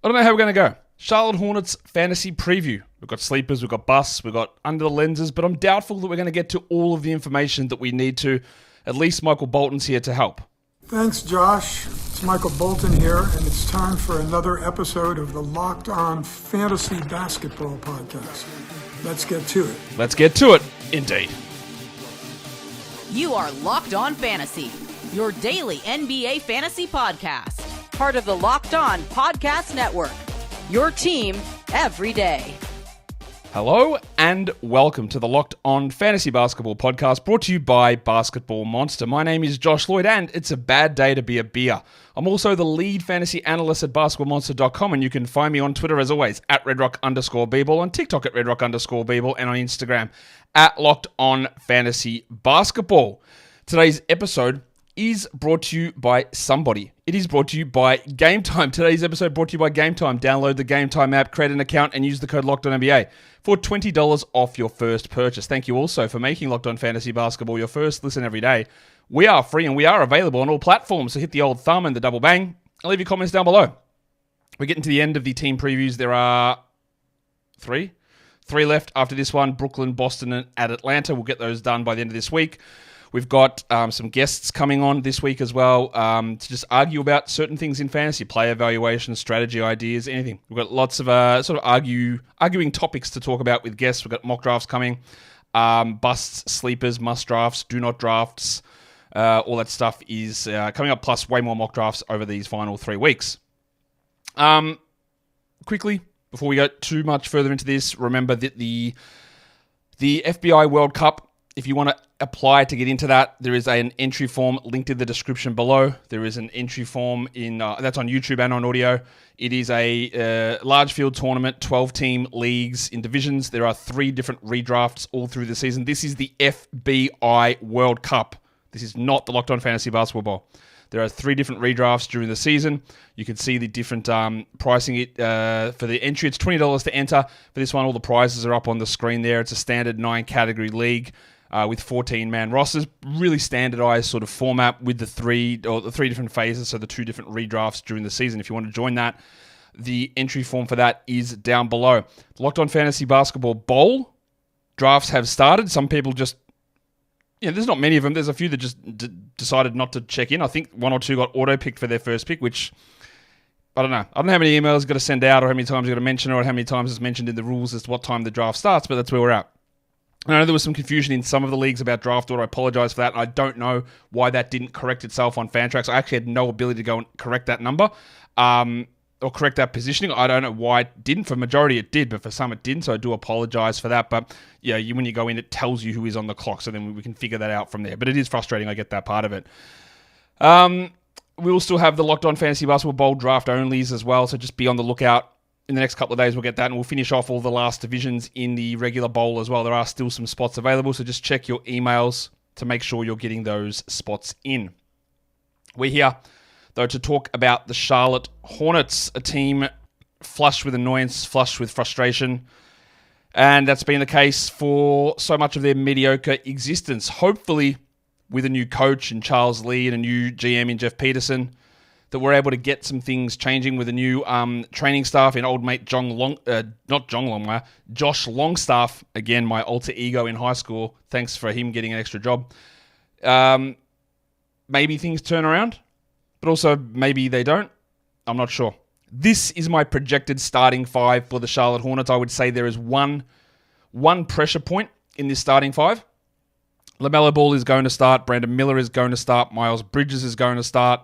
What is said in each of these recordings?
I don't know how we're going to go. Charlotte Hornets fantasy preview. We've got sleepers, we've got busts, we've got under the lenses, but I'm doubtful that we're going to get to all of the information that we need to. At least Michael Bolton's here to help. Thanks, Josh. It's Michael Bolton here, and it's time for another episode of the Locked On Fantasy Basketball Podcast. Let's get to it. Let's get to it, indeed. You are Locked On Fantasy, your daily NBA fantasy podcast. Part of the Locked On Podcast Network, your team every day. Hello and welcome to the Locked On Fantasy Basketball Podcast, brought to you by Basketball Monster. My name is Josh Lloyd, and it's a bad day to be a beer. I'm also the lead fantasy analyst at basketballmonster.com, and you can find me on Twitter as always at redrock_bball, on TikTok at redrock_bball, and on Instagram at Locked On Fantasy Basketball. Today's episode is brought to you by somebody. It is brought to you by Game Time. Today's episode brought to you by Game Time. Download the Game Time app, create an account, and use the code LOCKEDONNBA for $20 off your first purchase. Thank you also for making Locked On Fantasy Basketball your first listen every day. We are free and we are available on all platforms, so hit the old thumb and the double bang and leave your comments down below. We're getting to the end of the team previews. There are three left after this one: Brooklyn, Boston, and at Atlanta. We'll get those done by the end of this week. We've got some guests coming on this week as well to just argue about certain things in fantasy, player evaluation, strategy ideas, anything. We've got lots of sort of arguing topics to talk about with guests. We've got mock drafts coming, busts, sleepers, must drafts, do not drafts. All that stuff is coming up, plus way more mock drafts over these final 3 weeks. Quickly, before we go too much further into this, remember that the FBI World Cup, if you want to apply to get into that, there is an entry form linked in the description below. There is an entry form in that's on YouTube and on audio. It is a large field tournament, 12-team leagues in divisions. There are 3 different redrafts all through the season. This is the FBI World Cup. This is not the Locked On Fantasy Basketball Bowl. There are 3 different redrafts during the season. You can see the different pricing for the entry. It's $20 to enter. For this one, all the prizes are up on the screen there. It's a standard 9-category league with 14-man rosters. Really standardized sort of format with the 3 different phases, so the 2 different redrafts during the season. If you want to join that, the entry form for that is down below. The Locked On Fantasy Basketball Bowl drafts have started. Some people just... there's not many of them. There's a few that just decided not to check in. I think 1 or 2 got auto-picked for their first pick, which, I don't know. I don't know how many emails you've got to send out or how many times you've got to mention or how many times it's mentioned in the rules as to what time the draft starts, but that's where we're at. I know there was some confusion in some of the leagues about draft order. I apologize for that. I don't know why that didn't correct itself on Fantrax. I actually had no ability to go and correct that number or correct that positioning. I don't know why it didn't. For majority it did, but for some it didn't, so I do apologize for that. But yeah, when you go in, it tells you who is on the clock, so then we can figure that out from there. But it is frustrating. I get that part of it. We will still have the Locked On Fantasy Basketball Bowl draft onlys as well, so just be on the lookout. In the next couple of days, we'll get that, and we'll finish off all the last divisions in the regular bowl as well. There are still some spots available, so just check your emails to make sure you're getting those spots in. We're here, though, to talk about the Charlotte Hornets, a team flushed with annoyance, flushed with frustration, and that's been the case for so much of their mediocre existence. Hopefully, with a new coach in Charles Lee and a new GM in Jeff Peterson, that we're able to get some things changing with a new training staff in old mate Josh Longstaff, again, my alter ego in high school. Thanks for him getting an extra job. Maybe things turn around, but also maybe they don't. I'm not sure. This is my projected starting 5 for the Charlotte Hornets. I would say there is one pressure point in this starting 5. LaMelo Ball is going to start. Brandon Miller is going to start. Miles Bridges is going to start.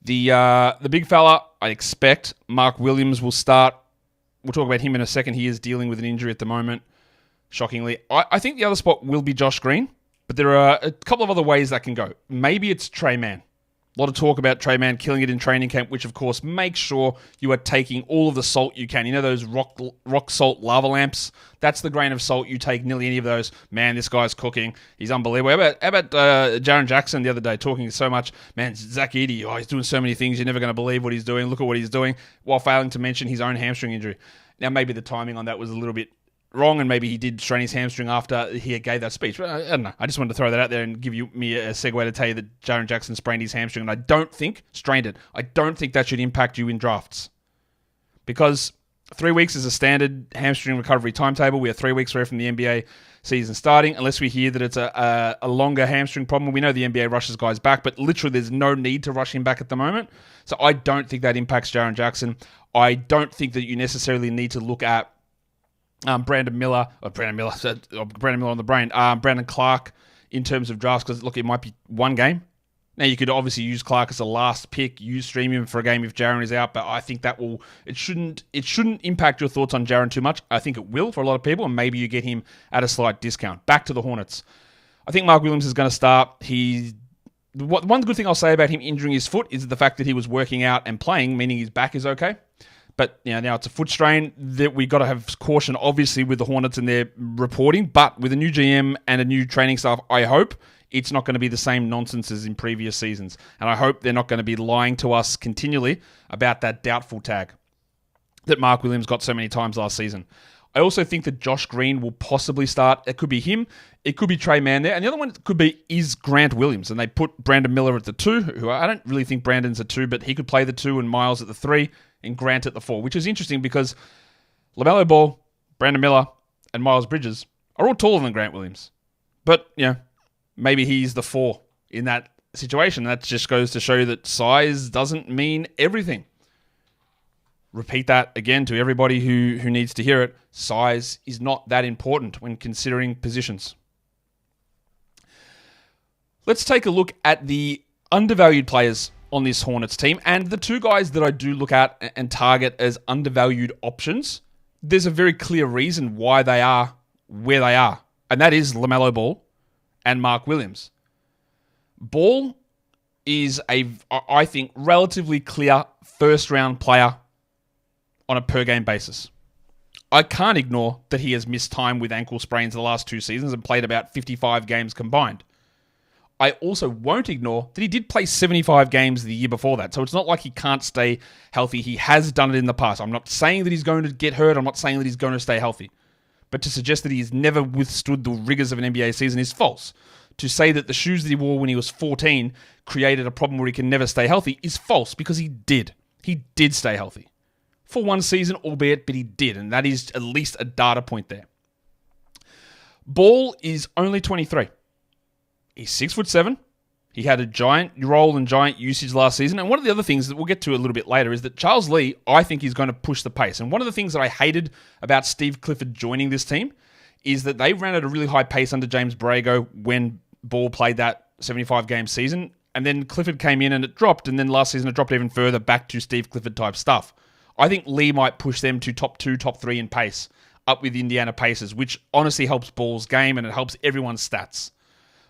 The big fella, I expect, Mark Williams will start. We'll talk about him in a second. He is dealing with an injury at the moment, shockingly. I think the other spot will be Josh Green, but there are a couple of other ways that can go. Maybe it's Trey Mann. A lot of talk about Trey Mann killing it in training camp, which, of course, makes sure you are taking all of the salt you can. You know those rock salt lava lamps? That's the grain of salt you take nearly any of those. Man, this guy's cooking. He's unbelievable. How about Jaren Jackson the other day talking so much? Man, Zach Edey, he's doing so many things. You're never going to believe what he's doing. Look at what he's doing, while failing to mention his own hamstring injury. Now, maybe the timing on that was a little bit wrong, and maybe he did strain his hamstring after he gave that speech. But I don't know. I just wanted to throw that out there and give me a segue to tell you that Jaren Jackson sprained his hamstring, and I don't think that should impact you in drafts. because 3 weeks is a standard hamstring recovery timetable. We are 3 weeks away from the NBA season starting, unless we hear that it's a longer hamstring problem. We know the NBA rushes guys back, but literally there's no need to rush him back at the moment. So I don't think that impacts Jaren Jackson. I don't think that you necessarily need to look at Brandon Miller on the brain, Brandon Clark in terms of drafts, because look, it might be one game. Now, you could obviously use Clark as a last pick, stream him for a game if Jaren is out, but I think it shouldn't impact your thoughts on Jaren too much. I think it will for a lot of people, and maybe you get him at a slight discount. Back to the Hornets. I think Mark Williams is going to start. One good thing I'll say about him injuring his foot is the fact that he was working out and playing, meaning his back is okay. But now it's a foot strain that we got to have caution, obviously, with the Hornets and their reporting. But with a new GM and a new training staff, I hope it's not going to be the same nonsense as in previous seasons. And I hope they're not going to be lying to us continually about that doubtful tag that Mark Williams got so many times last season. I also think that Josh Green will possibly start. It could be him. It could be Trey Mann there. And the other one could be is Grant Williams. And they put Brandon Miller at the 2, who I don't really think Brandon's a 2, but he could play the 2 and Miles at the 3 and Grant at the 4, which is interesting because LaMelo Ball, Brandon Miller, and Miles Bridges are all taller than Grant Williams. But, maybe he's the 4 in that situation. That just goes to show that size doesn't mean everything. Repeat that again to everybody who needs to hear it. Size is not that important when considering positions. Let's take a look at the undervalued players on this Hornets team, and the 2 guys that I do look at and target as undervalued options. There's a very clear reason why they are where they are, and that is LaMelo Ball and Mark Williams. Ball is I think, relatively clear first-round player on a per-game basis. I can't ignore that he has missed time with ankle sprains the last 2 seasons and played about 55 games combined. I also won't ignore that he did play 75 games the year before that, so it's not like he can't stay healthy. He has done it in the past. I'm not saying that he's going to get hurt. I'm not saying that he's going to stay healthy. But to suggest that he's never withstood the rigors of an NBA season is false. To say that the shoes that he wore when he was 14 created a problem where he can never stay healthy is false, because he did. He did stay healthy. For one season, albeit, but he did, and that is at least a data point there. Ball is only 23. He's 6'7". He had a giant role and giant usage last season. And one of the other things that we'll get to a little bit later is that Charles Lee, I think, is going to push the pace. And one of the things that I hated about Steve Clifford joining this team is that they ran at a really high pace under James Borrego when Ball played that 75-game season. And then Clifford came in and it dropped. And then last season it dropped even further back to Steve Clifford type stuff. I think Lee might push them to top 2, top 3 in pace, up with Indiana Pacers, which honestly helps Ball's game and it helps everyone's stats.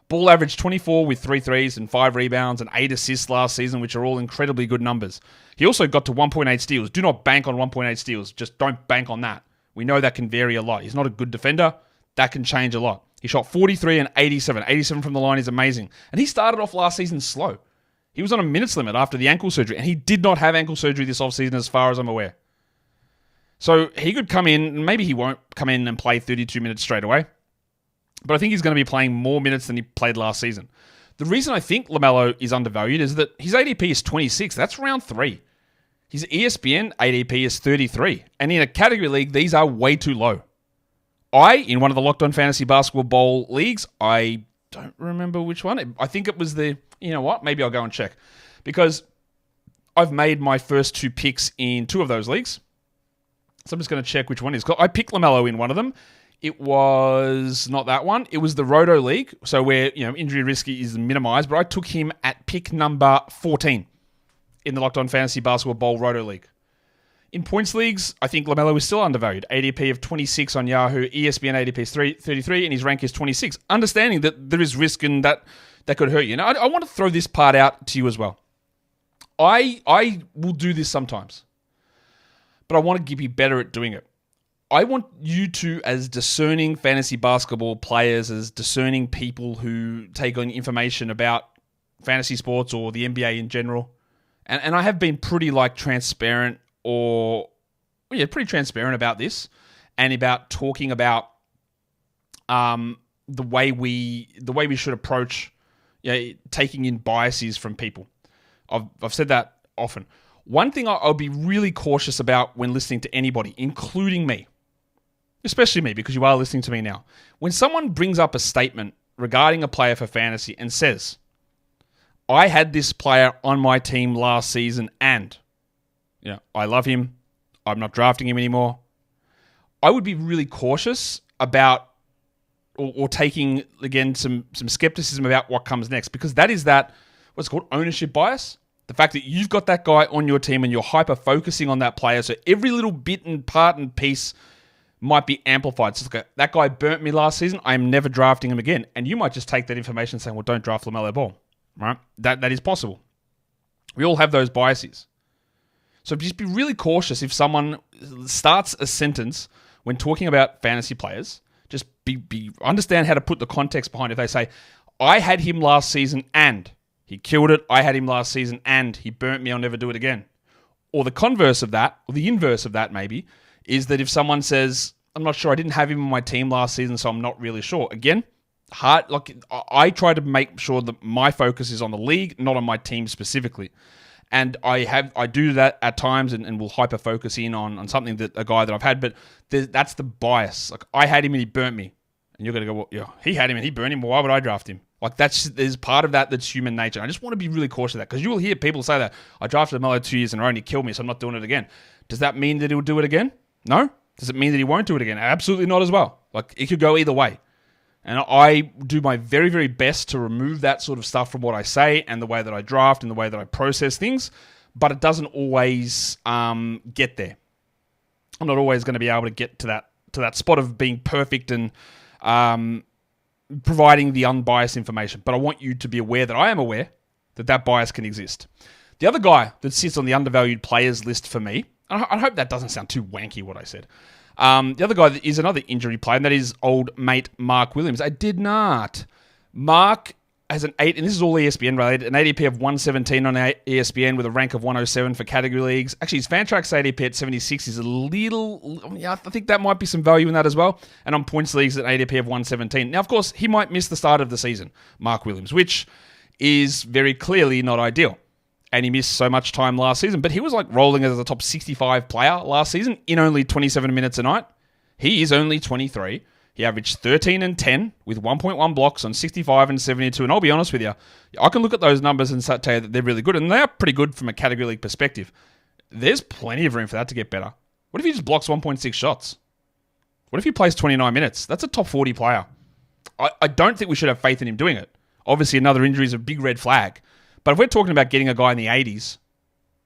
Ball averaged 24 with 3 threes and 5 rebounds and 8 assists last season, which are all incredibly good numbers. He also got to 1.8 steals. Do not bank on 1.8 steals. Just don't bank on that. We know that can vary a lot. He's not a good defender. That can change a lot. He shot 43 and 87. 87 from the line is amazing. And he started off last season slow. He was on a minutes limit after the ankle surgery, and he did not have ankle surgery this offseason as far as I'm aware. So he could come in, maybe he won't come in and play 32 minutes straight away, but I think he's going to be playing more minutes than he played last season. The reason I think LaMelo is undervalued is that his ADP is 26. That's round 3. His ESPN ADP is 33. And in a category league, these are way too low. In one of the Locked On Fantasy Basketball Bowl leagues, I don't remember which one. I think it was you know what? Maybe I'll go and check. Because I've made my first 2 picks in 2 of those leagues. So I'm just going to check which one it is. I picked LaMelo in one of them. It was not that one. It was the Roto League, so where injury risk is minimized. But I took him at pick number 14 in the Locked On Fantasy Basketball Bowl Roto League. In points leagues, I think LaMelo is still undervalued. ADP of 26 on Yahoo, ESPN ADP is 33, and his rank is 26. Understanding that there is risk and that could hurt you. Now, I want to throw this part out to you as well. I will do this sometimes, but I want to be better at doing it. I want you to, as discerning fantasy basketball players, as discerning people who take on information about fantasy sports or the NBA in general, and I have been pretty transparent pretty transparent about this and about talking about the way we should approach taking in biases from people. I've said that often. One thing I'll be really cautious about when listening to anybody, including me, especially me, because you are listening to me now. When someone brings up a statement regarding a player for fantasy and says, I had this player on my team last season and, I love him, I'm not drafting him anymore, I would be really cautious about or taking, again, some skepticism about what comes next, because that is what's called ownership bias. The fact that you've got that guy on your team and you're hyper-focusing on that player, so every little bit and part and piece might be amplified. So that guy burnt me last season, I am never drafting him again. And you might just take that information and say, well, don't draft LaMelo Ball. Right? That is possible. We all have those biases. So just be really cautious if someone starts a sentence when talking about fantasy players. Just understand how to put the context behind it. If they say, I had him last season and he killed it. I had him last season and he burnt me. I'll never do it again. Or the converse of that, or the inverse of that maybe, is that if someone says, I'm not sure, I didn't have him on my team last season, so I'm not really sure. Again, I try to make sure that my focus is on the league, not on my team specifically. And I do that at times and will hyper focus in on something that a guy that I've had, but that's the bias. Like, I had him and he burnt me. And you're going to go, well, yeah, he had him and he burned him. Why would I draft him? Like, there's part of that's human nature. I just want to be really cautious of that, because you will hear people say that I drafted LaMelo 2 years in a row and he killed me, so I'm not doing it again. Does that mean that he'll do it again? No. Does it mean that he won't do it again? Absolutely not as well. Like, it could go either way. And I do my very, very best to remove that sort of stuff from what I say and the way that I draft and the way that I process things, but it doesn't always get there. I'm not always going to be able to get to that spot of being perfect and providing the unbiased information. But I want you to be aware that I am aware that bias can exist. The other guy that sits on the undervalued players list for me, I hope that doesn't sound too wanky what I said. The other guy is another injury player, and that is old mate Mark Williams. I did not. Mark has an 8, and this is all ESPN related, an ADP of 117 on ESPN with a rank of 107 for category leagues. Actually, his Fantrax ADP at 76 is a little, I think that might be some value in that as well. And on points leagues at ADP of 117. Now, of course, he might miss the start of the season, Mark Williams, which is very clearly not ideal. And he missed so much time last season, but he was like rolling as a top 65 player last season in only 27 minutes a night. He is only 23. He averaged 13 and 10 with 1.1 blocks on 65 and 72. And I'll be honest with you, I can look at those numbers and tell you that they're really good. And they are pretty good from a category league perspective. There's plenty of room for that to get better. What if he just blocks 1.6 shots? What if he plays 29 minutes? That's a top 40 player. I don't think we should have faith in him doing it. Obviously, another injury is a big red flag. But if we're talking about getting a guy in the 80s,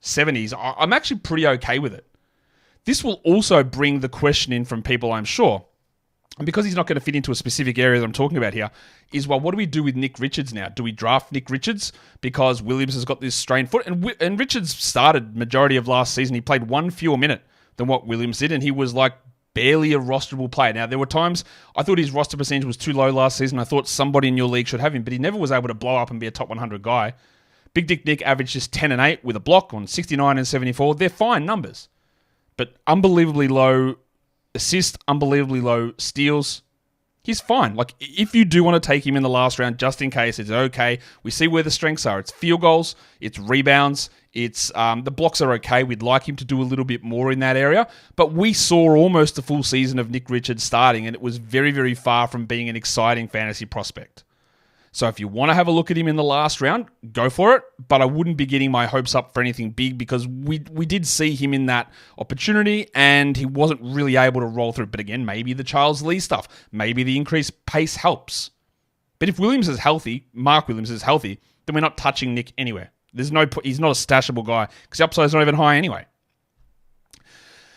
70s, I'm actually pretty okay with it. This will also bring the question in from people, I'm sure, and because he's not going to fit into a specific area that I'm talking about here, is, well, what do we do with Nick Richards now? Do we draft Nick Richards because Williams has got this strained foot? And Richards started majority of last season. He played one fewer minute than what Williams did, and he was like barely a rosterable player. Now, there were times I thought his roster percentage was too low last season. I thought somebody in your league should have him, but he never was able to blow up and be a top 100 guy. Big Dick Nick averaged just 10 and 8 with a block on 69 and 74. They're fine numbers. But unbelievably low assists, unbelievably low steals. He's fine. Like, if you do want to take him in the last round, just in case, it's okay. We see where the strengths are. It's field goals, it's rebounds, it's the blocks are okay. We'd like him to do a little bit more in that area. But we saw almost a full season of Nick Richards starting, and it was very, very far from being an exciting fantasy prospect. So if you want to have a look at him in the last round, go for it. But I wouldn't be getting my hopes up for anything big, because we did see him in that opportunity and he wasn't really able to roll through. But again, maybe the Charles Lee stuff, maybe the increased pace helps. But if Williams is healthy, Mark Williams is healthy, then we're not touching Nick anywhere. He's not a stashable guy because the upside is not even high anyway.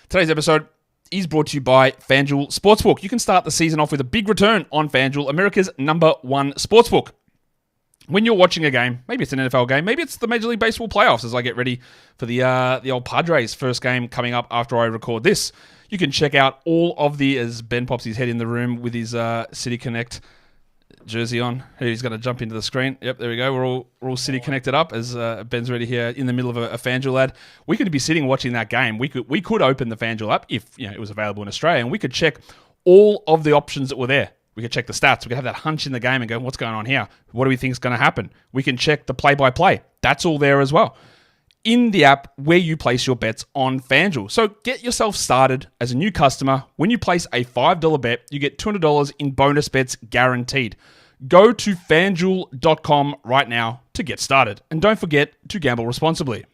Today's episode is brought to you by FanDuel Sportsbook. You can start the season off with a big return on FanDuel, America's #1 sportsbook. When you're watching a game, maybe it's an NFL game, maybe it's the Major League Baseball playoffs as I get ready for the old Padres first game coming up after I record this, you can check out all of as Ben pops his head in the room with his City Connect jersey on. He's going to jump into the screen. Yep, there we go. We're all City connected up as Ben's ready here in the middle of a FanDuel ad. We could be sitting watching that game. We could open the FanDuel app if it was available in Australia, and we could check all of the options that were there. We could check the stats. We could have that hunch in the game and go, what's going on here? What do we think is going to happen? We can check the play-by-play. That's all there as well. in the app where you place your bets on FanDuel. So get yourself started as a new customer. When you place a $5 bet, you get $200 in bonus bets guaranteed. Go to FanDuel.com right now to get started. And don't forget to gamble responsibly.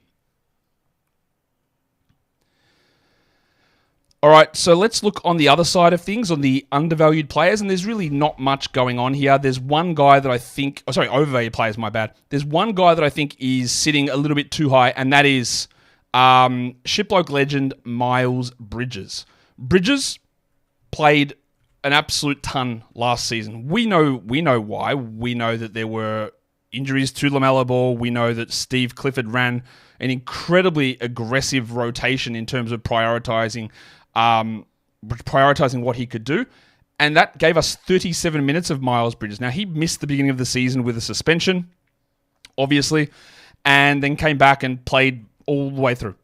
All right, so let's look on the other side of things, on the undervalued players, and there's really not much going on here. There's one guy that I think... overvalued players, my bad. There's one guy that I think is sitting a little bit too high, and that is Shiploke legend Miles Bridges. Bridges played an absolute ton last season. We know why. We know that there were injuries to LaMelo Ball. We know that Steve Clifford ran an incredibly aggressive rotation in terms of prioritizing what he could do. And that gave us 37 minutes of Miles Bridges. Now, he missed the beginning of the season with a suspension, obviously, and then came back and played all the way through.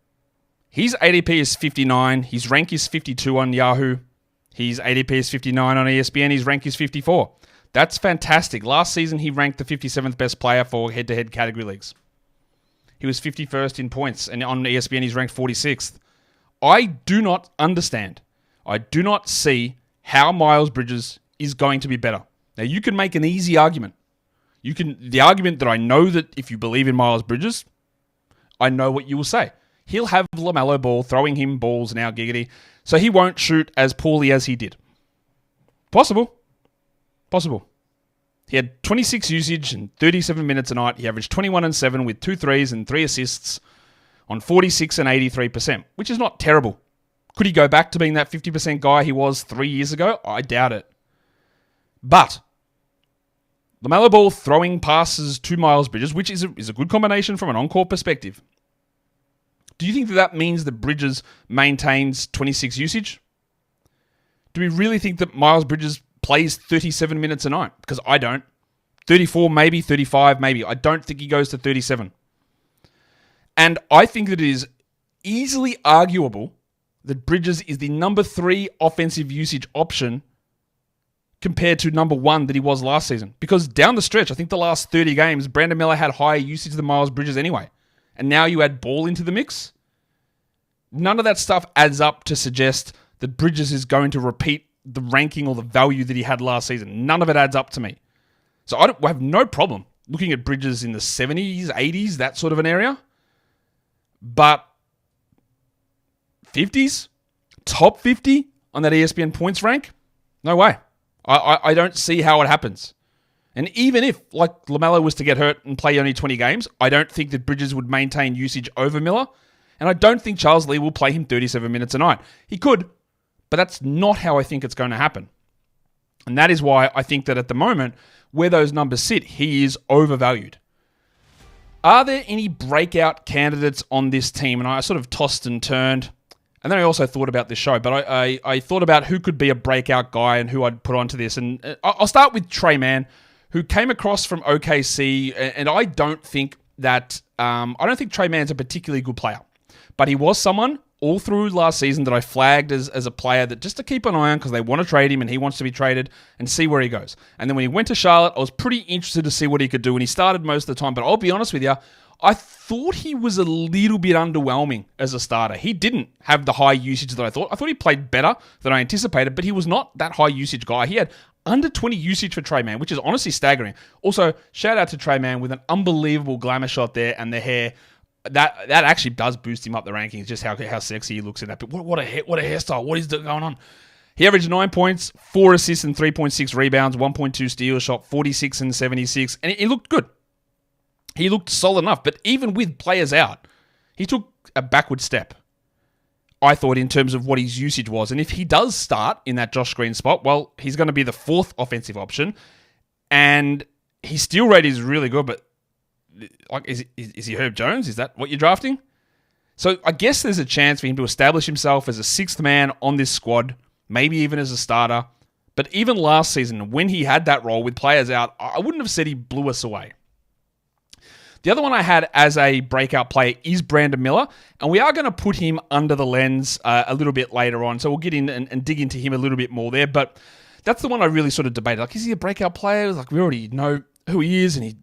His ADP is 59. His rank is 52 on Yahoo. His ADP is 59 on ESPN. His rank is 54. That's fantastic. Last season, he ranked the 57th best player for head-to-head category leagues. He was 51st in points, and on ESPN, he's ranked 46th. I do not understand. I do not see how Miles Bridges is going to be better. Now, you can make an easy argument. The argument that I know that if you believe in Miles Bridges, I know what you will say. He'll have LaMelo Ball throwing him balls now, giggity, so he won't shoot as poorly as he did. Possible. He had 26 usage and 37 minutes a night. He averaged 21 and 7 with 2 threes and 3 assists on 46 and 83%, which is not terrible. Could he go back to being that 50% guy he was 3 years ago? I doubt it. But LaMelo Ball throwing passes to Miles Bridges, which is a good combination from an on-court perspective. Do you think that means that Bridges maintains 26 usage? Do we really think that Miles Bridges plays 37 minutes a night? Because I don't. 34 maybe, 35 maybe. I don't think he goes to 37. And I think that it is easily arguable that Bridges is the number 3 offensive usage option compared to number 1 that he was last season. Because down the stretch, I think the last 30 games, Brandon Miller had higher usage than Miles Bridges anyway. And now you add Ball into the mix. None of that stuff adds up to suggest that Bridges is going to repeat the ranking or the value that he had last season. None of it adds up to me. So I have no problem looking at Bridges in the 70s, 80s, that sort of an area. But 50s? Top 50 on that ESPN points rank? No way. I don't see how it happens. And even if, like, LaMelo was to get hurt and play only 20 games, I don't think that Bridges would maintain usage over Miller. And I don't think Charles Lee will play him 37 minutes a night. He could, but that's not how I think it's going to happen. And that is why I think that at the moment, where those numbers sit, he is overvalued. Are there any breakout candidates on this team? And I sort of tossed and turned. And then I also thought about this show, but I thought about who could be a breakout guy and who I'd put onto this. And I'll start with Trey Mann, who came across from OKC, and I don't think Trey Mann's a particularly good player. But he was someone all through last season that I flagged as a player that just to keep an eye on because they want to trade him and he wants to be traded and see where he goes. And then when he went to Charlotte, I was pretty interested to see what he could do, and he started most of the time. But I'll be honest with you, I thought he was a little bit underwhelming as a starter. He didn't have the high usage that I thought. I thought he played better than I anticipated, but he was not that high usage guy. He had under 20 usage for Trey Mann, which is honestly staggering. Also, shout out to Trey Mann with an unbelievable glamour shot there and the hair. That actually does boost him up the rankings, just how sexy he looks in that. But what a hairstyle. What is going on? He averaged 9 points, 4 assists and 3.6 rebounds, 1.2 steals, shot 46 and 76. And he looked good. He looked solid enough. But even with players out, he took a backward step, I thought, in terms of what his usage was. And if he does start in that Josh Green spot, well, he's going to be the 4th offensive option. And his steal rate is really good, but like, is he Herb Jones? Is that what you're drafting? So I guess there's a chance for him to establish himself as a 6th man on this squad, maybe even as a starter. But even last season, when he had that role with players out, I wouldn't have said he blew us away. The other one I had as a breakout player is Brandon Miller, and we are going to put him under the lens a little bit later on, so we'll get in and dig into him a little bit more there. But that's the one I really sort of debated. Like, is he a breakout player? Like, we already know who he is, and he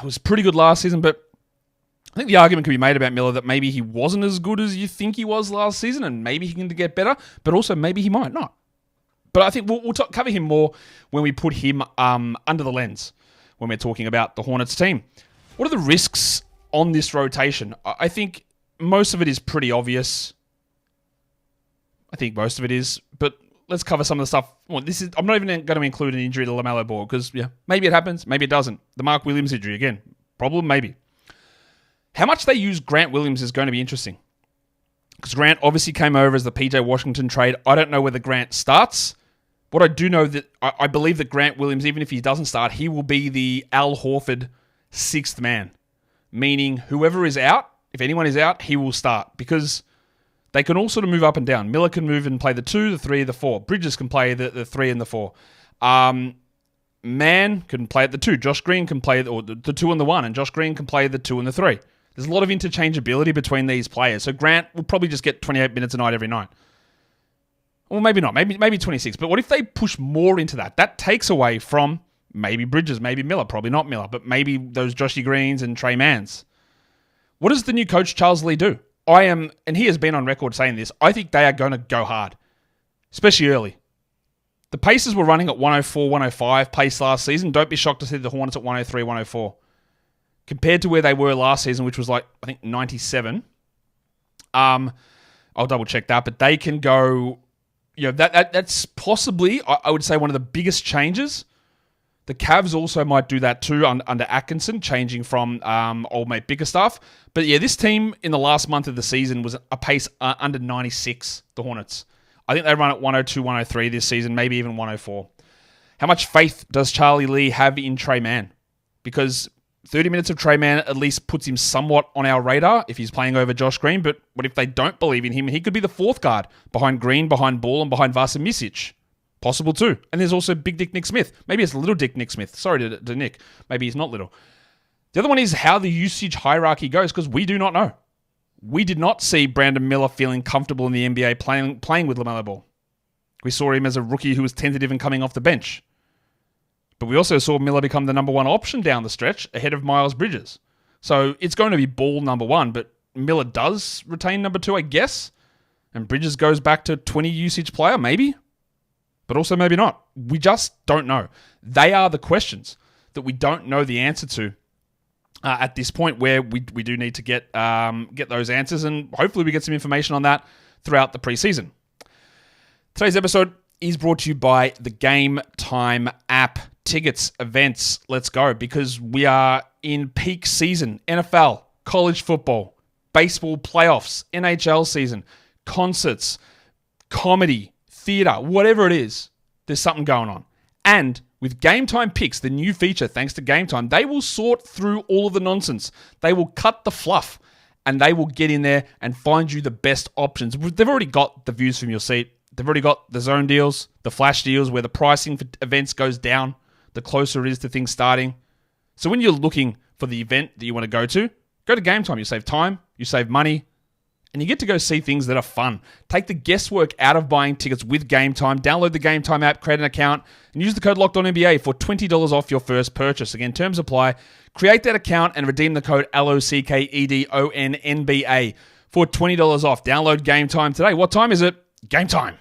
was pretty good last season, but I think the argument can be made about Miller that maybe he wasn't as good as you think he was last season, and maybe he can get better, but also maybe he might not. But I think we'll cover him more when we put him under the lens when we're talking about the Hornets team. What are the risks on this rotation? I think most of it is pretty obvious. I think most of it is, but let's cover some of the stuff. Well, I'm not even going to include an injury to LaMelo Ball because maybe it happens, maybe it doesn't. The Mark Williams injury again, problem maybe. How much they use Grant Williams is going to be interesting because Grant obviously came over as the PJ Washington trade. I don't know whether Grant starts. What I do know that I believe that Grant Williams, even if he doesn't start, he will be the Al Horford sixth man, meaning whoever is out, if anyone is out, he will start because they can all sort of move up and down. Miller can move and play the 2, the 3, the 4. Bridges can play the 3 and the 4. Mann can play at the 2. Josh Green can play the 2 and the 1, and Josh Green can play the 2 and the 3. There's a lot of interchangeability between these players. So Grant will probably just get 28 minutes a night every night. Well, maybe not. Maybe 26. But what if they push more into that? That takes away from maybe Bridges, maybe Miller. Probably not Miller, but maybe those Joshy Greens and Trey Manns. What does the new coach, Charles Lee, do? And he has been on record saying this, I think they are going to go hard, especially early. The Pacers were running at 104, 105 pace last season. Don't be shocked to see the Hornets at 103, 104. Compared to where they were last season, which was like, I think, 97. I'll double check that, but they can go, that's possibly, I would say, one of the biggest changes. The Cavs also might do that too under Atkinson, changing from old mate Bickerstaff. But yeah, this team in the last month of the season was a pace under 96, the Hornets. I think they run at 102, 103 this season, maybe even 104. How much faith does Charlie Lee have in Trey Mann? Because 30 minutes of Trey Mann at least puts him somewhat on our radar if he's playing over Josh Green. But what if they don't believe in him? He could be the fourth guard behind Green, behind Ball, and behind Vasa Misic. Possible too. And there's also Big Dick Nick Smith. Maybe it's Little Dick Nick Smith. Sorry to Nick. Maybe he's not little. The other one is how the usage hierarchy goes, because we do not know. We did not see Brandon Miller feeling comfortable in the NBA playing with LaMelo Ball. We saw him as a rookie who was tentative and coming off the bench. But we also saw Miller become the number one option down the stretch ahead of Miles Bridges. So it's going to be Ball number one, but Miller does retain number two, I guess. And Bridges goes back to 20 usage player, maybe. But also maybe not. We just don't know. They are the questions that we don't know the answer to at this point, where we do need to get those answers, and hopefully we get some information on that throughout the preseason. Today's episode is brought to you by the Game Time app. Tickets, events, let's go, because we are in peak season. NFL, college football, baseball playoffs, NHL season, concerts, comedy, theater, whatever it is, there's something going on. And with Game Time Picks, the new feature, thanks to Game Time, they will sort through all of the nonsense. They will cut the fluff, and they will get in there and find you the best options. They've already got the views from your seat. They've already got the zone deals, the flash deals, where the pricing for events goes down the closer it is to things starting. So when you're looking for the event that you want to go to Game Time. You save time, you save money, and you get to go see things that are fun. Take the guesswork out of buying tickets with Game Time. Download the Game Time app, create an account, and use the code LOCKEDONNBA for $20 off your first purchase. Again, terms apply. Create that account and redeem the code LOCKEDONNBA for $20 off. Download Game Time today. What time is it? Game time.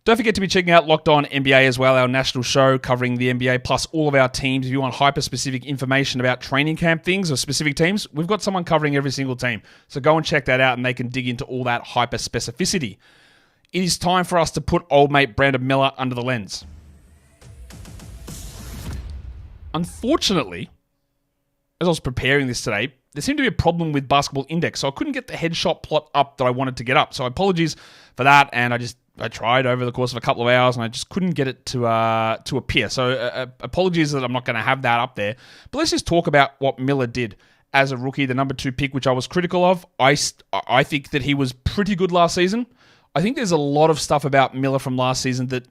Don't forget to be checking out Locked On NBA as well, our national show covering the NBA, plus all of our teams. If you want hyper-specific information about training camp things or specific teams, we've got someone covering every single team. So go and check that out, and they can dig into all that hyper-specificity. It is time for us to put old mate Brandon Miller under the lens. Unfortunately, as I was preparing this today, there seemed to be a problem with Basketball Index, so I couldn't get the headshot plot up that I wanted to get up. So apologies for that, and I tried over the course of a couple of hours, and I just couldn't get it to appear. So apologies that I'm not going to have that up there. But let's just talk about what Miller did as a rookie, the number 2 pick, which I was critical of. I think that he was pretty good last season. I think there's a lot of stuff about Miller from last season that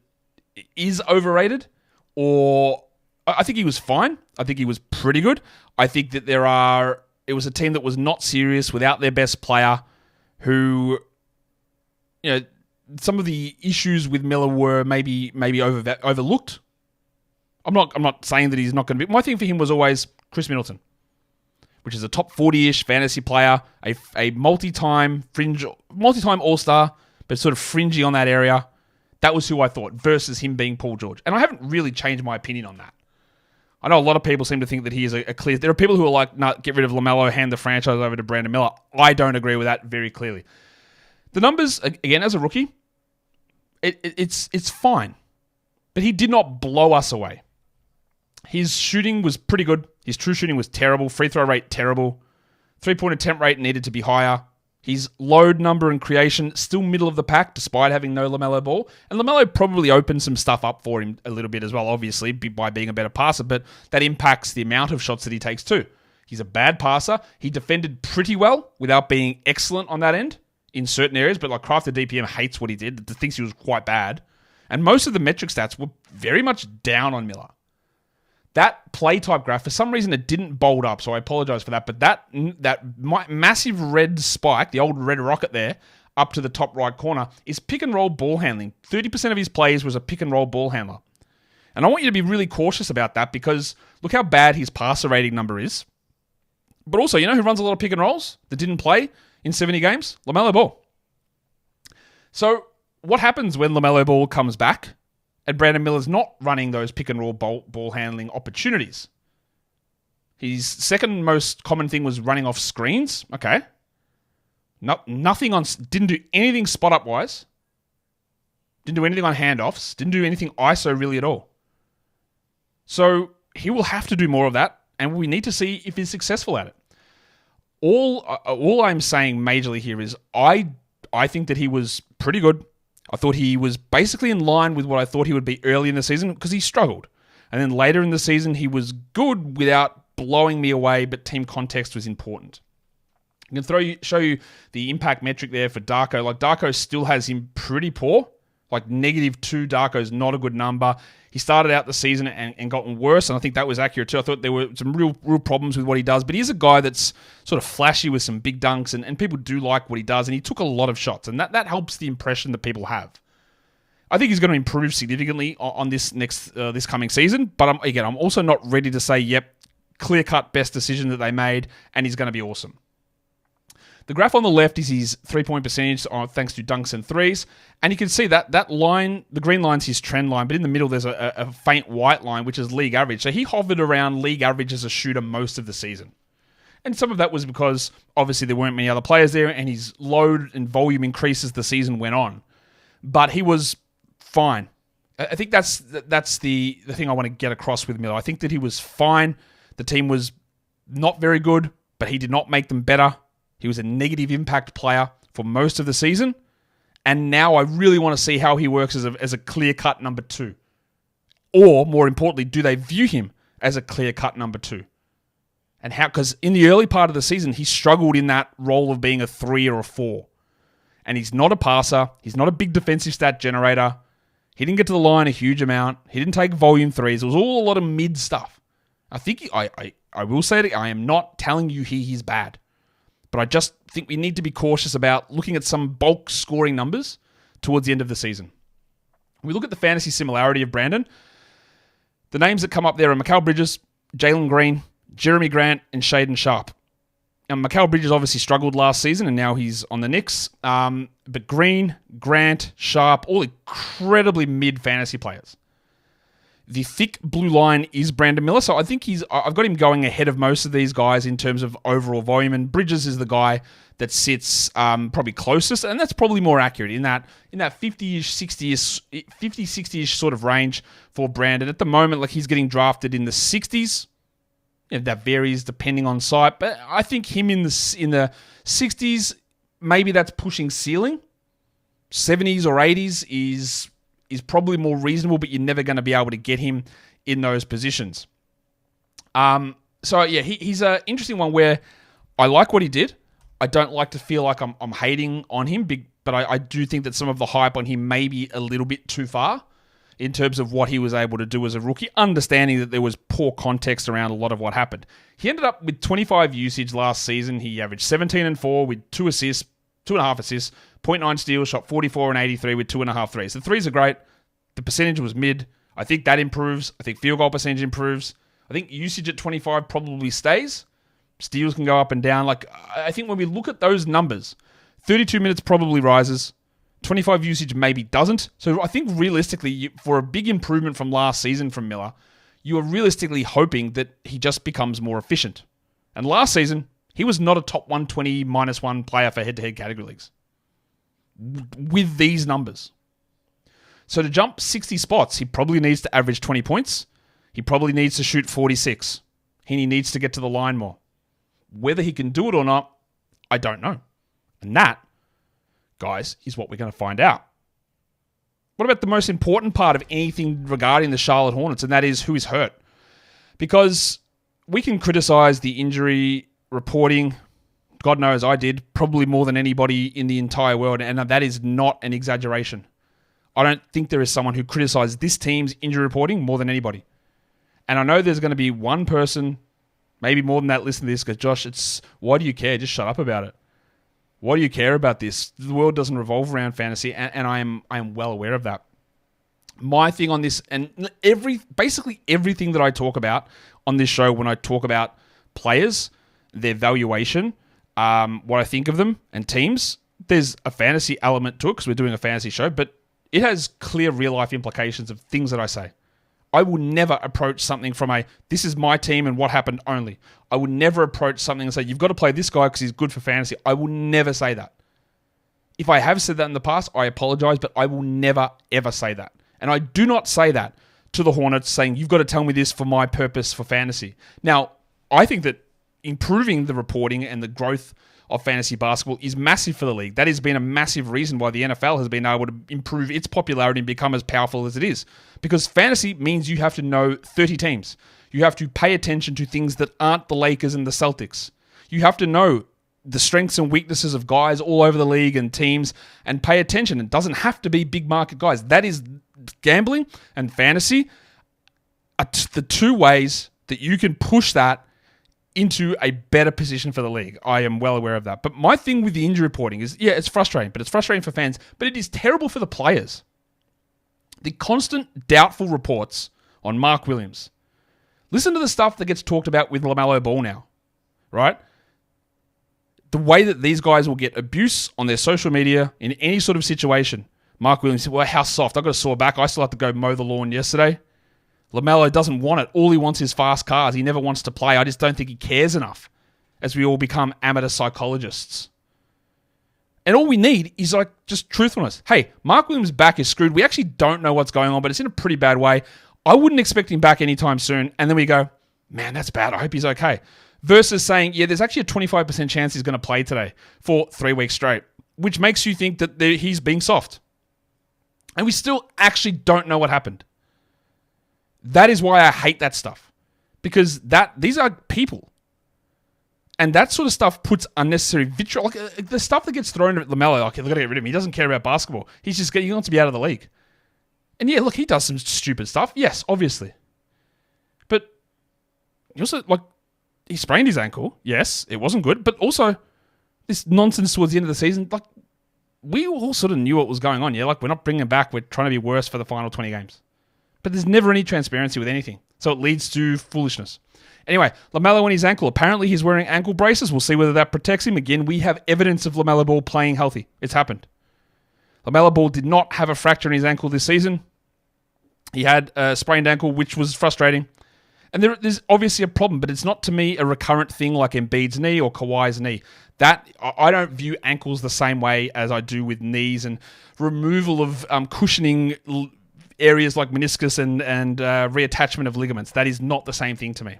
is overrated, or I think he was fine. I think he was pretty good. I think that it was a team that was not serious without their best player, who, some of the issues with Miller were maybe overlooked. I'm not saying that he's not going to be. My thing for him was always Chris Middleton, which is a top 40-ish fantasy player, a multi-time all-star, but sort of fringy on that area. That was who I thought, versus him being Paul George. And I haven't really changed my opinion on that. I know a lot of people seem to think that he is a clear... There are people who are like, nah, get rid of LaMelo, hand the franchise over to Brandon Miller. I don't agree with that very clearly. The numbers, again, as a rookie, it's fine. But he did not blow us away. His shooting was pretty good. His true shooting was terrible. Free throw rate, terrible. Three-point attempt rate needed to be higher. His load number and creation, still middle of the pack, despite having no LaMelo Ball. And LaMelo probably opened some stuff up for him a little bit as well, obviously, by being a better passer, but that impacts the amount of shots that he takes too. He's a bad passer. He defended pretty well without being excellent on that end in certain areas, but like Crafted DPM hates what he did, thinks he was quite bad. And most of the metric stats were very much down on Miller. That play type graph, for some reason, it didn't bold up, so I apologize for that. But that massive red spike, the old red rocket there, up to the top right corner, is pick and roll ball handling. 30% of his plays was a pick and roll ball handler. And I want you to be really cautious about that because look how bad his passer rating number is. But also, you know who runs a lot of pick and rolls that didn't play in 70 games? LaMelo Ball. So what happens when LaMelo Ball comes back? And Brandon Miller's not running those pick and roll ball handling opportunities. His second most common thing was running off screens. Okay. Nothing on... Didn't do anything spot up wise. Didn't do anything on handoffs. Didn't do anything ISO really at all. So he will have to do more of that. And we need to see if he's successful at it. All I'm saying majorly here is I think that he was pretty good. I thought he was basically in line with what I thought he would be early in the season because he struggled. And then later in the season, he was good without blowing me away, but team context was important. I can show you the impact metric there for Darko. Like, Darko still has him pretty poor. Like, -2 Darko is not a good number. He started out the season and gotten worse, and I think that was accurate too. I thought there were some real problems with what he does, but he's a guy that's sort of flashy with some big dunks, and people do like what he does, and he took a lot of shots, and that helps the impression that people have. I think he's going to improve significantly on this coming season, but I'm also not ready to say, yep, clear-cut best decision that they made, and he's going to be awesome. The graph on the left is his three-point percentage thanks to dunks and threes. And you can see that line, the green line's his trend line, but in the middle there's a faint white line, which is league average. So he hovered around league average as a shooter most of the season. And some of that was because, obviously, there weren't many other players there, and his load and volume increased as the season went on. But he was fine. I think that's the thing I want to get across with Miller. I think that he was fine. The team was not very good, but he did not make them better. He was a negative impact player for most of the season. And now I really want to see how he works as a clear-cut number 2. Or, more importantly, do they view him as a clear-cut number 2? And how? Because in the early part of the season, he struggled in that role of being a 3 or a 4. And he's not a passer. He's not a big defensive stat generator. He didn't get to the line a huge amount. He didn't take volume threes. It was all a lot of mid stuff. I think I will say it. I am not telling you he's bad. But I just think we need to be cautious about looking at some bulk scoring numbers towards the end of the season. We look at the fantasy similarity of Brandon. The names that come up there are Mikal Bridges, Jalen Green, Jeremy Grant, and Shaedon Sharpe. Now, Mikal Bridges obviously struggled last season, and now he's on the Knicks. But Green, Grant, Sharpe, all incredibly mid fantasy players. The thick blue line is Brandon Miller, so I think I've got him going ahead of most of these guys in terms of overall volume, and Bridges is the guy that sits probably closest, and that's probably more accurate in that 50-ish, 60-ish sort of range for Brandon. At the moment, like, he's getting drafted in the 60s. That varies depending on site, but I think him in the 60s, maybe that's pushing ceiling. 70s or 80s is probably more reasonable, but you're never going to be able to get him in those positions. So yeah, he's an interesting one where I like what he did. I don't like to feel like I'm hating on him, but I do think that some of the hype on him may be a little bit too far in terms of what he was able to do as a rookie, understanding that there was poor context around a lot of what happened. He ended up with 25 usage last season. He averaged 17 and 4 with 2 assists, 2.5 assists, 0.9 steals, shot 44 and 83 with 2.5 threes. The threes are great. The percentage was mid. I think that improves. I think field goal percentage improves. I think usage at 25 probably stays. Steals can go up and down. Like, I think when we look at those numbers, 32 minutes probably rises. 25 usage maybe doesn't. So I think realistically, for a big improvement from last season from Miller, you are realistically hoping that he just becomes more efficient. And last season, he was not a top 120 -1 player for head-to-head category leagues with these numbers. So to jump 60 spots, he probably needs to average 20 points. He probably needs to shoot 46. He needs to get to the line more. Whether he can do it or not, I don't know. And that, guys, is what we're going to find out. What about the most important part of anything regarding the Charlotte Hornets, and that is who is hurt? Because we can criticize the injury reporting. God knows I did, probably more than anybody in the entire world, and that is not an exaggeration. I don't think there is someone who criticizes this team's injury reporting more than anybody. And I know there's going to be one person, maybe more than that, listen to this, because Josh, why do you care? Just shut up about it. Why do you care about this? The world doesn't revolve around fantasy, and I am well aware of that. My thing on this, and basically everything that I talk about on this show when I talk about players, their valuation, what I think of them, and teams, there's a fantasy element to it because we're doing a fantasy show, but it has clear real-life implications of things that I say. I will never approach something from this is my team and what happened only. I would never approach something and say, you've got to play this guy because he's good for fantasy. I will never say that. If I have said that in the past, I apologize, but I will never, ever say that. And I do not say that to the Hornets saying, you've got to tell me this for my purpose for fantasy. Now, I think that improving the reporting and the growth of fantasy basketball is massive for the league. That has been a massive reason why the NFL has been able to improve its popularity and become as powerful as it is. Because fantasy means you have to know 30 teams. You have to pay attention to things that aren't the Lakers and the Celtics. You have to know the strengths and weaknesses of guys all over the league and teams and pay attention. It doesn't have to be big market guys. That is gambling and fantasy are the two ways that you can push that into a better position for the league. I am well aware of that. But my thing with the injury reporting is, yeah, it's frustrating, but it's frustrating for fans, but it is terrible for the players. The constant doubtful reports on Mark Williams. Listen to the stuff that gets talked about with LaMelo Ball now, right? The way that these guys will get abuse on their social media in any sort of situation. Mark Williams said, well, how soft. I've got a sore back. I still have to go mow the lawn yesterday. LaMelo doesn't want it. All he wants is fast cars. He never wants to play. I just don't think he cares enough as we all become amateur psychologists. And all we need is just truthfulness. Hey, Mark Williams' back is screwed. We actually don't know what's going on, but it's in a pretty bad way. I wouldn't expect him back anytime soon. And then we go, man, that's bad. I hope he's okay. Versus saying, yeah, there's actually a 25% chance he's going to play today for 3 weeks straight, which makes you think that he's being soft. And we still actually don't know what happened. That is why I hate that stuff. Because these are people. And that sort of stuff puts unnecessary vitriol. The stuff that gets thrown at LaMelo, they've got to get rid of him. He doesn't care about basketball. He wants to be out of the league. And yeah, look, he does some stupid stuff. Yes, obviously. But he also, he sprained his ankle. Yes, it wasn't good. But also, this nonsense towards the end of the season, we all sort of knew what was going on. Yeah, we're not bringing him back. We're trying to be worse for the final 20 games. But there's never any transparency with anything. So it leads to foolishness. Anyway, LaMelo and his ankle. Apparently he's wearing ankle braces. We'll see whether that protects him. Again, we have evidence of LaMelo Ball playing healthy. It's happened. LaMelo Ball did not have a fracture in his ankle this season. He had a sprained ankle, which was frustrating. And there's obviously a problem, but it's not to me a recurrent thing like Embiid's knee or Kawhi's knee. That I don't view ankles the same way as I do with knees and removal of cushioning areas like meniscus and reattachment of ligaments. That is not the same thing to me.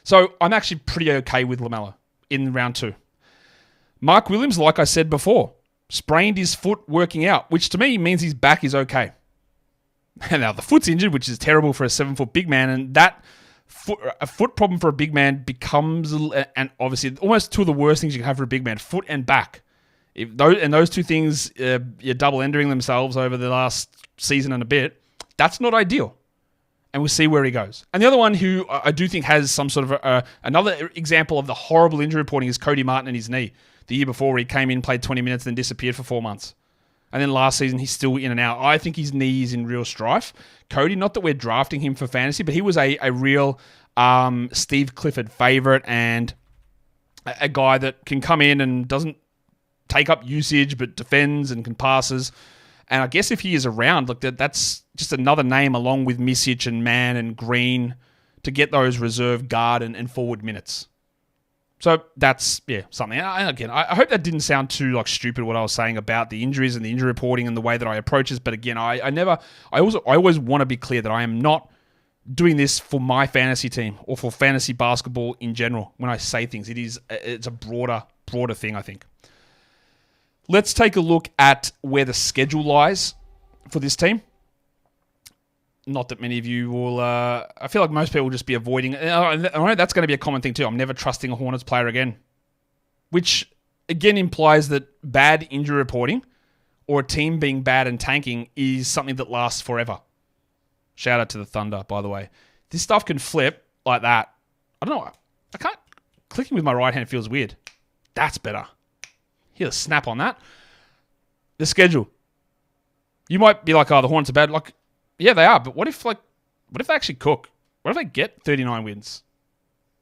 So I'm actually pretty okay with LaMelo in round 2. Mark Williams, like I said before, sprained his foot working out, which to me means his back is okay. And now the foot's injured, which is terrible for a 7-foot big man, and that a foot problem for a big man becomes, and obviously almost two of the worst things you can have for a big man, foot and back. Those two things, you're double-ending themselves over the last season and a bit. That's not ideal. And we'll see where he goes. And the other one who I do think has some sort of another example of the horrible injury reporting is Cody Martin and his knee. The year before he came in, played 20 minutes, then disappeared for 4 months. And then last season, he's still in and out. I think his knee is in real strife. Cody, not that we're drafting him for fantasy, but he was a real Steve Clifford favorite and a guy that can come in and doesn't take up usage, but defends and can passes. And I guess if he is around, look, that's just another name along with Misic and Mann and Green to get those reserve guard and forward minutes. So that's, something. And again, I hope that didn't sound too stupid what I was saying about the injuries and the injury reporting and the way that I approach this. But again, I always want to be clear that I am not doing this for my fantasy team or for fantasy basketball in general. When I say things, it's a broader thing, I think. Let's take a look at where the schedule lies for this team. Not that many of you will... I feel like most people will just be avoiding... I know that's going to be a common thing too. I'm never trusting a Hornets player again. Which, again, implies that bad injury reporting or a team being bad and tanking is something that lasts forever. Shout out to the Thunder, by the way. This stuff can flip like that. I don't know. I can't... Clicking with my right hand feels weird. That's better. Hear the snap on that. The schedule. You might be like, oh, the Hornets are bad. Yeah, they are, but what if they actually cook? What if they get 39 wins?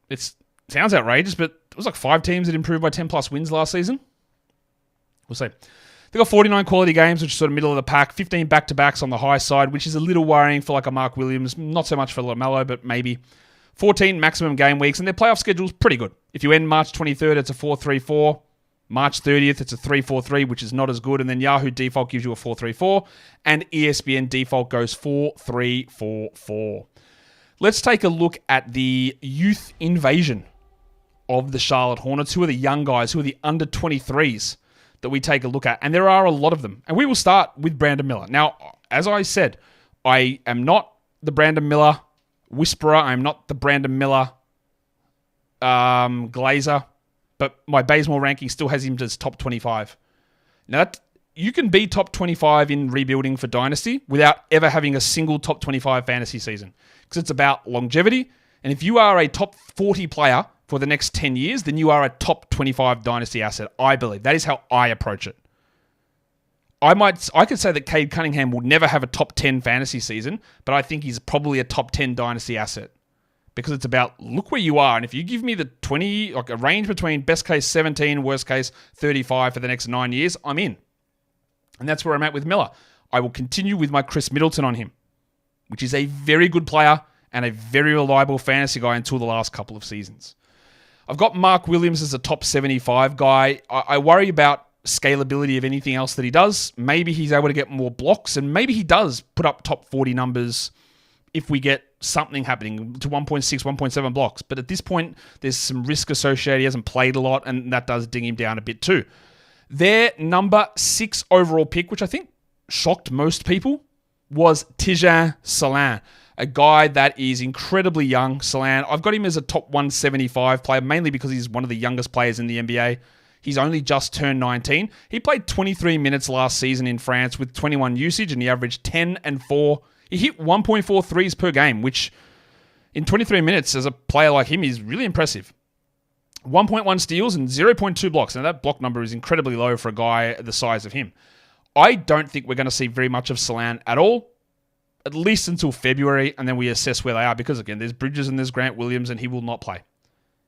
It sounds outrageous, but it was 5 teams that improved by 10 plus wins last season. We'll see. They got 49 quality games, which is sort of middle of the pack. 15 back-to-backs on the high side, which is a little worrying for a Mark Williams. Not so much for LaMelo, but maybe. 14 maximum game weeks, and their playoff schedule's pretty good. If you end March 23rd, it's a 4-3-4. March 30th, it's a 3-4-3, which is not as good. And then Yahoo default gives you a 4-3-4. And ESPN default goes 4-3-4-4. Let's take a look at the youth invasion of the Charlotte Hornets. Who are the young guys? Who are the under 23s that we take a look at? And there are a lot of them. And we will start with Brandon Miller. Now, as I said, I am not the Brandon Miller whisperer. I am not the Brandon Miller glazer. But my Bazemore ranking still has him as top 25. Now, you can be top 25 in rebuilding for Dynasty without ever having a single top 25 fantasy season. Because it's about longevity. And if you are a top 40 player for the next 10 years, then you are a top 25 Dynasty asset, I believe. That is how I approach it. I could say that Cade Cunningham will never have a top 10 fantasy season, but I think he's probably a top 10 Dynasty asset. Because it's about, look where you are. And if you give me the 20, a range between best case 17, worst case 35 for the next 9 years, I'm in. And that's where I'm at with Miller. I will continue with my Chris Middleton on him, which is a very good player and a very reliable fantasy guy until the last couple of seasons. I've got Mark Williams as a top 75 guy. I worry about scalability of anything else that he does. Maybe he's able to get more blocks, and maybe he does put up top 40 numbers if we get something happening to 1.6, 1.7 blocks. But at this point, there's some risk associated. He hasn't played a lot, and that does ding him down a bit too. Their number 6 overall pick, which I think shocked most people, was Tijan Salan, a guy that is incredibly young. Salan, I've got him as a top 175 player, mainly because he's one of the youngest players in the NBA. He's only just turned 19. He played 23 minutes last season in France with 21 usage, and he averaged 10 and 4. He hit 1.4 threes per game, which in 23 minutes as a player like him is really impressive. 1.1 steals and 0.2 blocks. Now that block number is incredibly low for a guy the size of him. I don't think we're going to see very much of Salan at all, at least until February, and then we assess where they are because, again, there's Bridges and there's Grant Williams, and he will not play.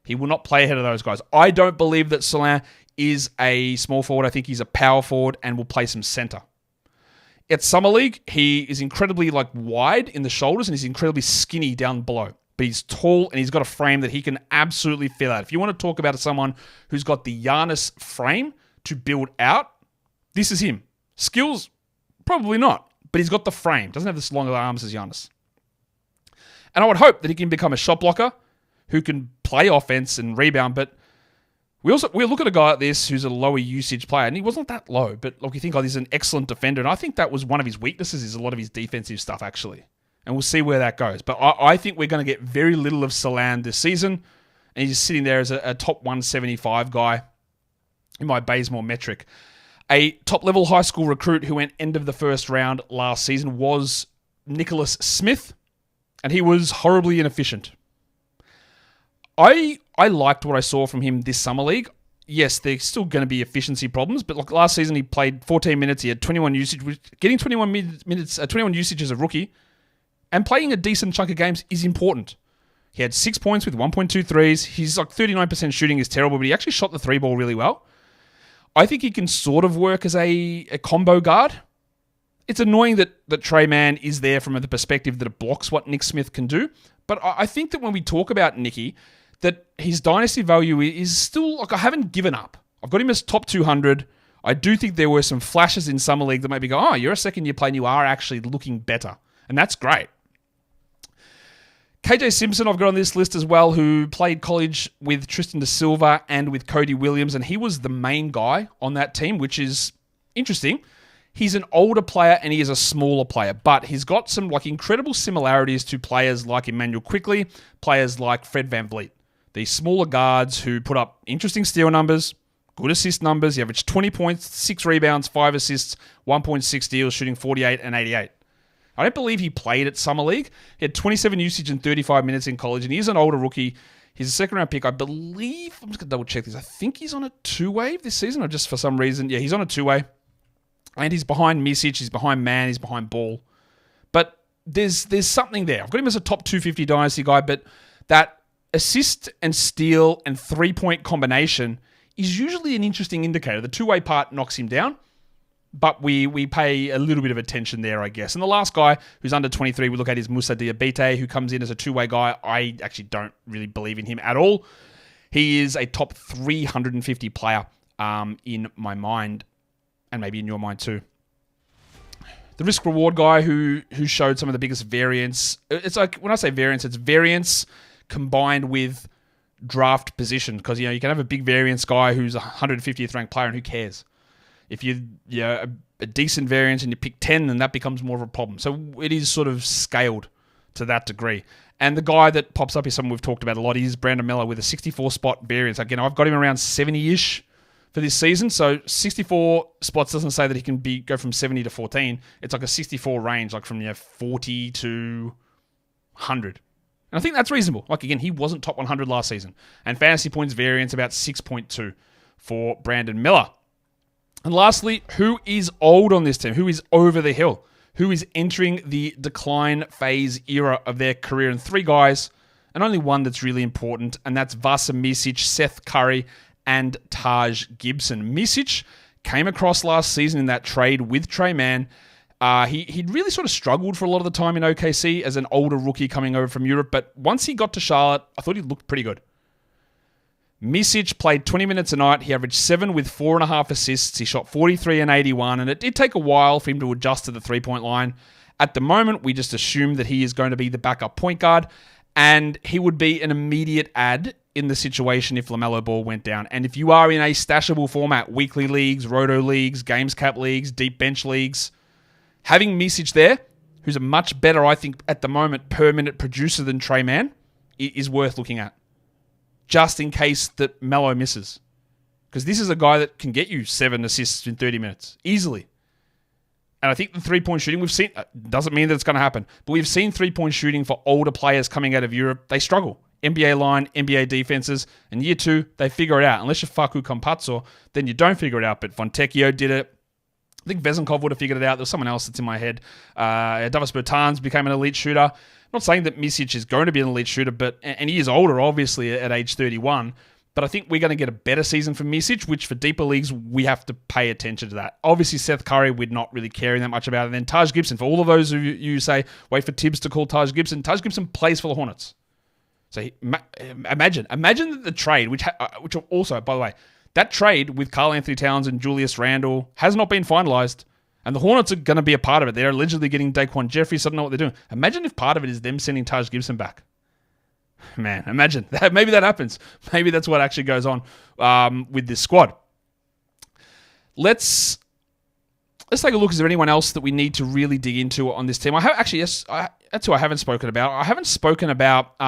He will not play ahead of those guys. I don't believe that Salan is a small forward. I think he's a power forward and will play some center. At Summer League, he is incredibly wide in the shoulders and he's incredibly skinny down below. But he's tall and he's got a frame that he can absolutely fill out. If you want to talk about someone who's got the Giannis frame to build out, this is him. Skills, probably not. But he's got the frame. Doesn't have this longer arms as Giannis. And I would hope that he can become a shot blocker who can play offense and rebound. But we look at a guy like this who's a lower usage player, and he wasn't that low, but you think, he's an excellent defender, and I think that was one of his weaknesses is a lot of his defensive stuff, actually. And we'll see where that goes. But I think we're going to get very little of Salan this season, and he's sitting there as a top 175 guy in my Bazemore metric. A top-level high school recruit who went end of the first round last season was Nicholas Smith, and he was horribly inefficient. I liked what I saw from him this summer league. yes, there's still going to be efficiency problems, but like last season he played 14 minutes, he had 21 usage, getting 21 minutes, 21 usage as a rookie, and playing a decent chunk of games is important. He had 6 points with 1.2 threes. He's like 39% shooting is terrible, but he actually shot the three ball really well. I think he can sort of work as a combo guard. It's annoying that Trey Mann is there from the perspective that it blocks what Nick Smith can do. But I think that when we talk about Nicky, that his dynasty value is still, like, I haven't given up. I've got him as top 200. I do think there were some flashes in Summer League that maybe go, oh, you're a second-year player and you are actually looking better. And that's great. KJ Simpson, I've got on this list as well, who played college with Tristan Da Silva and with Cody Williams, and he was the main guy on that team, which is interesting. He's an older player and he is a smaller player, but he's got some like incredible similarities to players like Emmanuel Quickley, players like Fred VanVleet. These smaller guards who put up interesting steal numbers, good assist numbers. He averaged 20 points, 6 rebounds, 5 assists, 1.6 steals, shooting 48 and 88. I don't believe he played at Summer League. He had 27 usage in 35 minutes in college, and he is an older rookie. He's a second-round pick. I believe, I'm just going to double-check this. I think he's on a two-way this season, or just for some reason. Yeah, he's on a two-way. And he's behind Misic, he's behind Mann, he's behind Ball. But there's something there. I've got him as a top 250 dynasty guy, but that assist and steal and three-point combination is usually an interesting indicator. The two-way part knocks him down. But we pay a little bit of attention there, I guess. And the last guy who's under 23 we look at is Moussa Diabate, who comes in as a two-way guy. I actually don't really believe in him at all. He is a top 350 player in my mind, and maybe in your mind too. The risk-reward guy who showed some of the biggest variance. It's like, when I say variance, it's variance combined with draft position. Because, you can have a big variance guy who's a 150th ranked player, and who cares? If you're a decent variance and you pick 10, then that becomes more of a problem. So it is sort of scaled to that degree. And the guy that pops up is someone we've talked about a lot. He's Brandon Miller with a 64-spot variance. Again, I've got him around 70-ish for this season. So 64 spots doesn't say that he can go from 70 to 14. It's like a 64 range, like from 40 to 100. And I think that's reasonable. Like, again, he wasn't top 100 last season. And fantasy points variance about 6.2 for Brandon Miller. And lastly, who is old on this team? Who is over the hill? Who is entering the decline phase era of their career? And 3 guys, and only one that's really important, and that's Vasa Misic, Seth Curry, and Taj Gibson. Misic came across last season in that trade with Trey Mann. He'd really sort of struggled for a lot of the time in OKC as an older rookie coming over from Europe, but once he got to Charlotte, I thought he looked pretty good. Misic played 20 minutes a night. He averaged 7 with 4.5 assists. He shot 43 and 81, and it did take a while for him to adjust to the three-point line. At the moment, we just assume that he is going to be the backup point guard, and he would be an immediate add in the situation if LaMelo Ball went down. And if you are in a stashable format, weekly leagues, roto leagues, games cap leagues, deep bench leagues, having Misic there, who's a much better, I think, at the moment, per-minute producer than Trey Mann, is worth looking at. Just in case that Melo misses. Because this is a guy that can get you 7 assists in 30 minutes. Easily. And I think the three-point shooting we've seen, doesn't mean that it's going to happen, but we've seen three-point shooting for older players coming out of Europe. They struggle. NBA line, NBA defenses, and year 2, they figure it out. Unless you're Facu Campazzo, then you don't figure it out. But Fontecchio did it. I think Vezenkov would have figured it out. There's someone else that's in my head. Davis Bertans became an elite shooter. I'm not saying that Misic is going to be an elite shooter, and he is older, obviously, at age 31. But I think we're going to get a better season from Misic, which for deeper leagues, we have to pay attention to that. Obviously, Seth Curry, we're not really caring that much about. And then Taj Gibson, for all of those who you say, wait for Tibbs to call Taj Gibson plays for the Hornets. So imagine that the trade, which also, by the way, that trade with Karl Anthony Towns and Julius Randle has not been finalized. And the Hornets are going to be a part of it. They're allegedly getting Daquan Jeffries. I don't know what they're doing. Imagine if part of it is them sending Taj Gibson back. Man, imagine that. Maybe that happens. Maybe that's what actually goes on with this squad. Let's take a look. Is there anyone else that we need to really dig into on this team? That's who I haven't spoken about. I haven't spoken about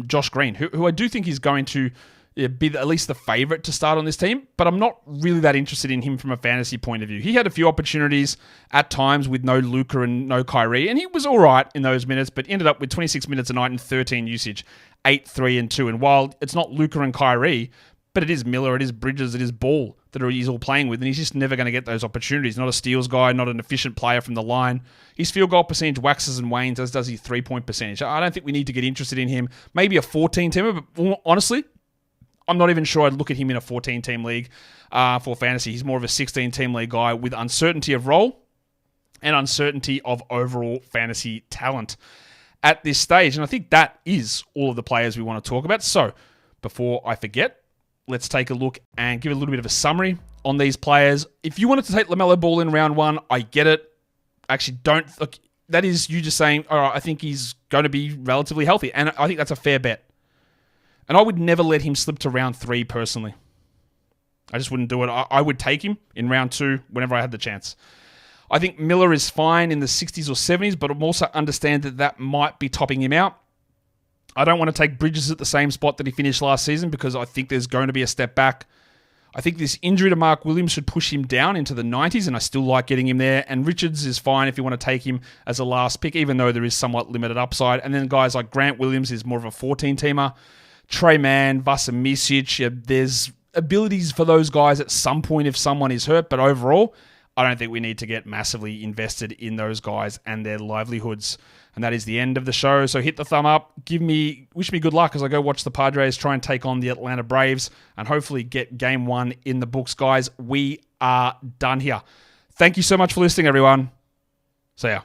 Josh Green, who I do think is going to be at least the favorite to start on this team, but I'm not really that interested in him from a fantasy point of view. He had a few opportunities at times with no Luka and no Kyrie, and he was all right in those minutes, but ended up with 26 minutes a night and 13 usage, 8, 3, and 2. And while it's not Luka and Kyrie, But it is Miller, it is Bridges, it is Ball that he's all playing with, and he's just never going to get those opportunities. Not a steals guy, not an efficient player from the line. His field goal percentage waxes and wanes, as does his three-point percentage. I don't think we need to get interested in him. Maybe a 14-teamer, but honestly, I'm not even sure I'd look at him in a 14-team league for fantasy. He's more of a 16-team league guy with uncertainty of role and uncertainty of overall fantasy talent at this stage. And I think that is all of the players we want to talk about. So before I forget, let's take a look and give a little bit of a summary on these players. If you wanted to take LaMelo Ball in round 1, I get it. Actually, don't. Look, that is you just saying, all right, I think he's going to be relatively healthy. And I think that's a fair bet. And I would never let him slip to round 3 personally. I just wouldn't do it. I would take him in round 2 whenever I had the chance. I think Miller is fine in the 60s or 70s, but I also understand that might be topping him out. I don't want to take Bridges at the same spot that he finished last season because I think there's going to be a step back. I think this injury to Mark Williams should push him down into the 90s, and I still like getting him there. And Richards is fine if you want to take him as a last pick, even though there is somewhat limited upside. And then guys like Grant Williams is more of a 14-teamer. Trey Mann, Vasa Micic, there's abilities for those guys at some point if someone is hurt, but overall, I don't think we need to get massively invested in those guys and their livelihoods. And that is the end of the show. So hit the thumb up. Wish me good luck as I go watch the Padres try and take on the Atlanta Braves and hopefully get game 1 in the books, guys. We are done here. Thank you so much for listening, everyone. See ya.